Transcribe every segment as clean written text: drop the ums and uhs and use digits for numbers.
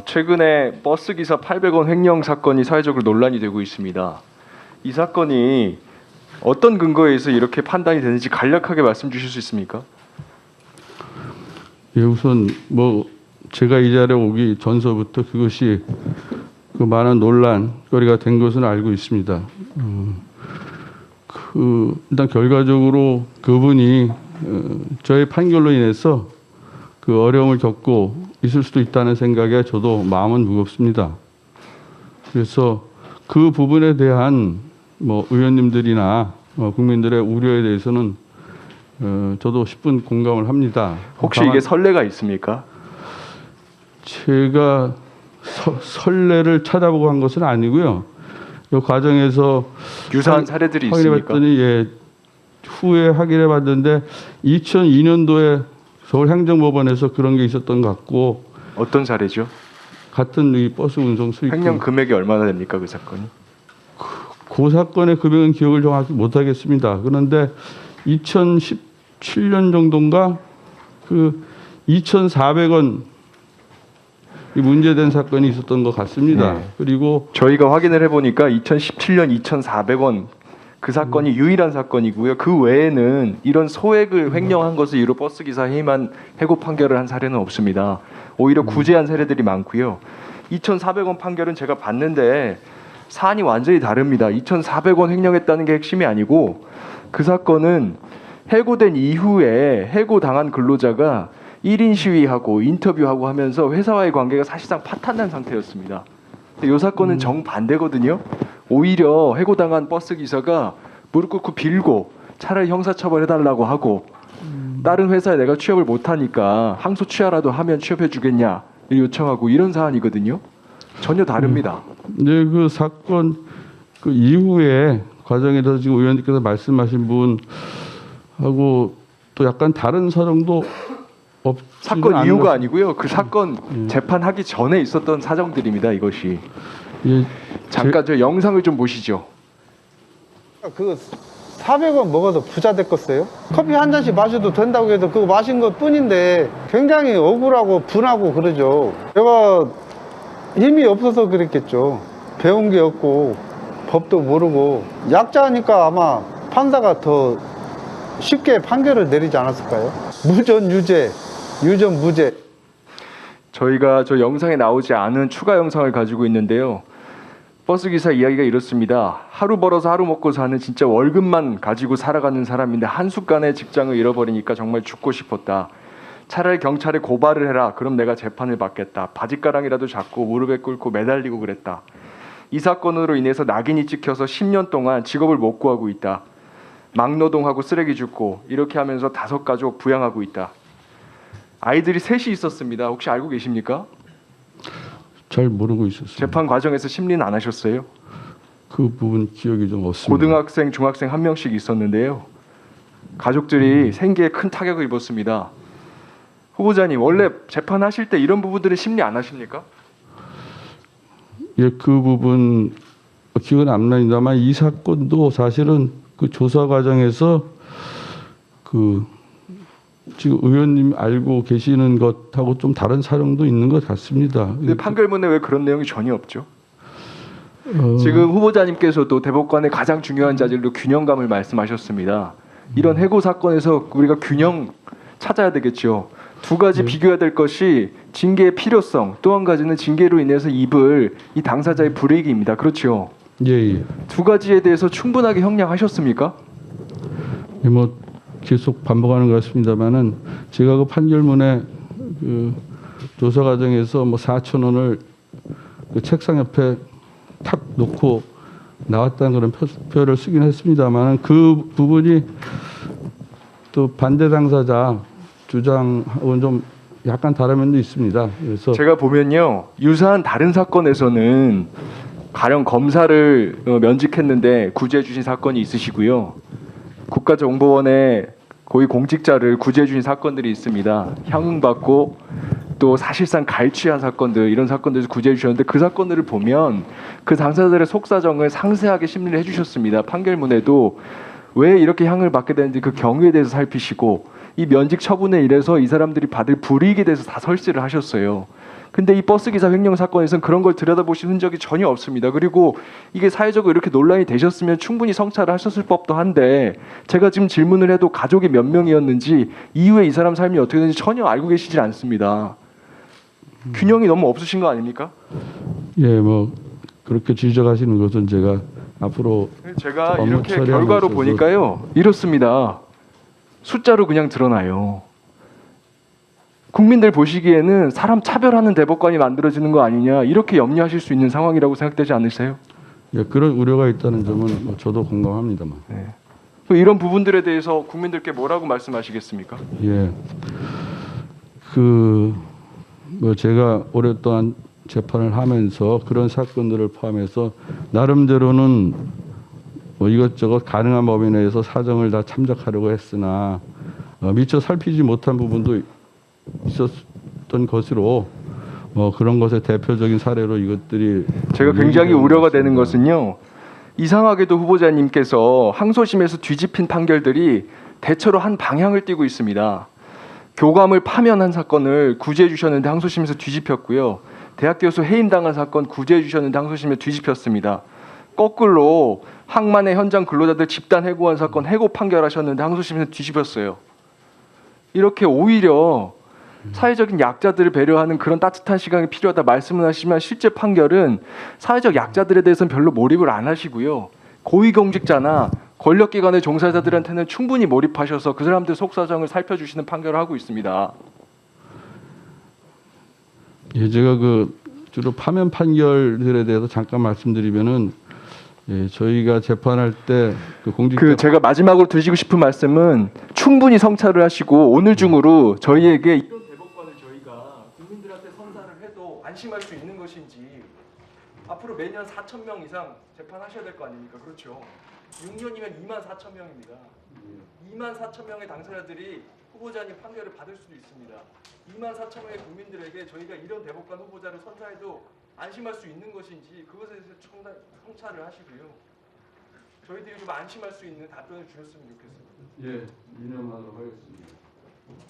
최근에 버스기사 800원 횡령 사건이 사회적으로 논란이 되고 있습니다. 이 사건이 어떤 근거에 의해서 이렇게 판단이 되는지 간략하게 말씀 주실 수 있습니까? 예, 우선 제가 이 자리에 오기 전서부터 그것이 그 많은 논란거리가 된 것은 알고 있습니다. 일단 결과적으로 그분이 저의 판결로 인해서 그 어려움을 겪고 있을 수도 있다는 생각에 저도 마음은 무겁습니다. 그래서 그 부분에 대한 의원님들이나 국민들의 우려에 대해서는 저도 10분 공감을 합니다. 혹시 이게 선례가 있습니까? 제가 선례를 찾아보고 한 것은 아니고요. 이 과정에서 유사한 사례들이 있습니까? 확인해봤더니 후에 확인해봤는데 2002년도에 서울행정법원에서 그런 게 있었던 것 같고. 어떤 사례죠? 같은 이 버스 운송 수익금. 횡령 금액이 얼마나 됩니까, 그 사건이? 그 사건의 금액은 기억을 정확히 못하겠습니다. 그런데 2017년 정도인가 그 2,400원 이 문제된 사건이 있었던 것 같습니다. 네. 그리고 저희가 확인을 해보니까 2017년 2,400원 그 사건이 유일한 사건이고요. 그 외에는 이런 소액을 횡령한 것을 이유로 버스기사 해임한 해고 판결을 한 사례는 없습니다. 오히려 구제한 사례들이 많고요. 2,400원 판결은 제가 봤는데 사안이 완전히 다릅니다. 2,400원 횡령했다는 게 핵심이 아니고 그 사건은 해고된 이후에 해고당한 근로자가 1인 시위하고 인터뷰하고 하면서 회사와의 관계가 사실상 파탄난 상태였습니다. 이 사건은 정반대거든요. 오히려 해고당한 버스기사가 무릎 꿇고 빌고 차라리 형사처벌해달라고 하고 다른 회사에 내가 취업을 못하니까 항소 취하라도 하면 취업해주겠냐 요청하고 이런 사안이거든요. 전혀 다릅니다. 네, 그 사건 그 이후에 과정에서 지금 의원님께서 말씀하신 분하고 또 약간 다른 사정도 사건 이유가 아니고요. 그 사건 재판하기 전에 있었던 사정들입니다. 이것이. 예, 잠깐 저 영상을 좀 보시죠. 그 400원 먹어도 부자 됐겠어요? 커피 한 잔씩 마셔도 된다고 해도 그거 마신 것 뿐인데 굉장히 억울하고 분하고 그러죠. 제가 힘이 없어서 그랬겠죠. 배운 게 없고 법도 모르고 약자니까 아마 판사가 더 쉽게 판결을 내리지 않았을까요? 무전 유죄, 유전 무죄. 저희가 저 영상에 나오지 않은 추가 영상을 가지고 있는데요. 버스기사 이야기가 이렇습니다. 하루 벌어서 하루 먹고 사는 진짜 월급만 가지고 살아가는 사람인데 한순간에 직장을 잃어버리니까 정말 죽고 싶었다. 차라리 경찰에 고발을 해라. 그럼 내가 재판을 받겠다. 바짓가랑이라도 잡고 무릎에 꿇고 매달리고 그랬다. 이 사건으로 인해서 낙인이 찍혀서 10년 동안 직업을 못 구하고 있다. 막노동하고 쓰레기 줍고 이렇게 하면서 5가족 부양하고 있다. 아이들이 셋이 있었습니다. 혹시 알고 계십니까? 잘 모르고 있었어요. 재판 과정에서 심리는 안 하셨어요? 그 부분 기억이 좀 없습니다. 고등학생, 중학생 한 명씩 있었는데요. 가족들이 생계에 큰 타격을 입었습니다. 후보자님, 원래 재판하실 때 이런 부분들은 심리 안 하십니까? 예, 그 부분 기억은 안 납니다만 이 사건도 사실은 그 조사 과정에서 그 지금 의원님 알고 계시는 것하고 좀 다른 사정도 있는 것 같습니다. 근데 판결문에 왜 그런 내용이 전혀 없죠? 지금 후보자님께서도 대법관의 가장 중요한 자질로 균형감을 말씀하셨습니다. 이런 해고 사건에서 우리가 균형 찾아야 되겠죠. 두 가지 비교해야 될 것이 징계의 필요성, 또 한 가지는 징계로 인해서 입을 이 당사자의 불이익입니다. 그렇죠? 예. 두 가지에 대해서 충분하게 형량하셨습니까? 예, 계속 반복하는 것 같습니다만은 제가 그 판결문에 그 조사 과정에서 4,000원을 그 책상 옆에 탁 놓고 나왔다는 그런 표를 쓰긴 했습니다만 그 부분이 또 반대 당사자 주장하고는 좀 약간 다른 면도 있습니다. 그래서 제가 보면요, 유사한 다른 사건에서는 가령 검사를 면직했는데 구제해 주신 사건이 있으시고요. 국가정보원의 고위 공직자를 구제해 주신 사건들이 있습니다. 향응받고 또 사실상 갈취한 사건들, 이런 사건들에서 구제해 주셨는데 그 사건들을 보면 그 당사자들의 속사정을 상세하게 심리를 해주셨습니다. 판결문에도 왜 이렇게 향을 받게 되는지 그 경위에 대해서 살피시고 이 면직 처분에 이래서 이 사람들이 받을 불이익에 대해서 다 설치를 하셨어요. 근데 이 버스기사 횡령 사건에서는 그런 걸 들여다보신 흔적이 전혀 없습니다. 그리고 이게 사회적으로 이렇게 논란이 되셨으면 충분히 성찰을 하셨을 법도 한데 제가 지금 질문을 해도 가족이 몇 명이었는지 이후에 이 사람 삶이 어떻게 되는지 전혀 알고 계시지 않습니다. 균형이 너무 없으신 거 아닙니까? 예, 뭐 그렇게 지적하시는 것은 제가 앞으로 제가 업무 이렇게 처리하면서 결과로 보니까요. 이렇습니다. 숫자로 그냥 드러나요. 국민들 보시기에는 사람 차별하는 대법관이 만들어지는 거 아니냐 이렇게 염려하실 수 있는 상황이라고 생각되지 않으세요? 예, 그런 우려가 있다는 점은 뭐 저도 공감합니다만. 네. 이런 부분들에 대해서 국민들께 뭐라고 말씀하시겠습니까? 예, 뭐 제가 오랫동안 재판을 하면서 그런 사건들을 포함해서 나름대로는 뭐 이것저것 가능한 범위 내에서 사정을 다 참작하려고 했으나 미처 살피지 못한 부분도 있었던 것으로 그런 것의 대표적인 사례로 이것들이 제가 굉장히 얘기되는 우려가 것 되는 같습니다. 것은요. 이상하게도 후보자님께서 항소심에서 뒤집힌 판결들이 대체로 한 방향을 띠고 있습니다. 교감을 파면한 사건을 구제해 주셨는데 항소심에서 뒤집혔고요. 대학 교수 해임당한 사건 구제해 주셨는데 항소심에 뒤집혔습니다. 거꾸로 항만의 현장 근로자들 집단 해고한 사건 해고 판결하셨는데 항소심에서 뒤집혔어요. 이렇게 오히려 사회적인 약자들을 배려하는 그런 따뜻한 시간이 필요하다 말씀은 하시지만 실제 판결은 사회적 약자들에 대해서는 별로 몰입을 안 하시고요. 고위공직자나 권력기관의 종사자들한테는 충분히 몰입하셔서 그 사람들 속사정을 살펴주시는 판결을 하고 있습니다. 예, 제가 주로 파면 판결들에 대해서 잠깐 말씀드리면은 예, 저희가 재판할 때 공직자 제가 마지막으로 드리고 싶은 말씀은 충분히 성찰을 하시고 오늘 중으로 저희에게 이런 대법관을 저희가 국민들한테 선사를 해도 안심할 수 있는 것인지 앞으로 매년 4천 명 이상 재판하셔야 될 거 아닙니까? 그렇죠. 6년이면 2만 4천 명입니다. 2만 4천 명의 당사자들이 후보자님 판결을 받을 수도 있습니다. 2만 4천 명의 국민들에게 저희가 이런 대법관 후보자를 선사해도 안심할 수 있는 것인지 그것에 대해서 성찰을 하시고요. 저희들이 좀 안심할 수 있는 답변을 주셨으면 좋겠습니다. 예, 이념하도록 하겠습니다.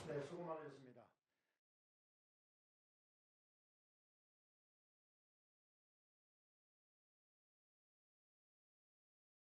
네, 수고 많으셨습니다.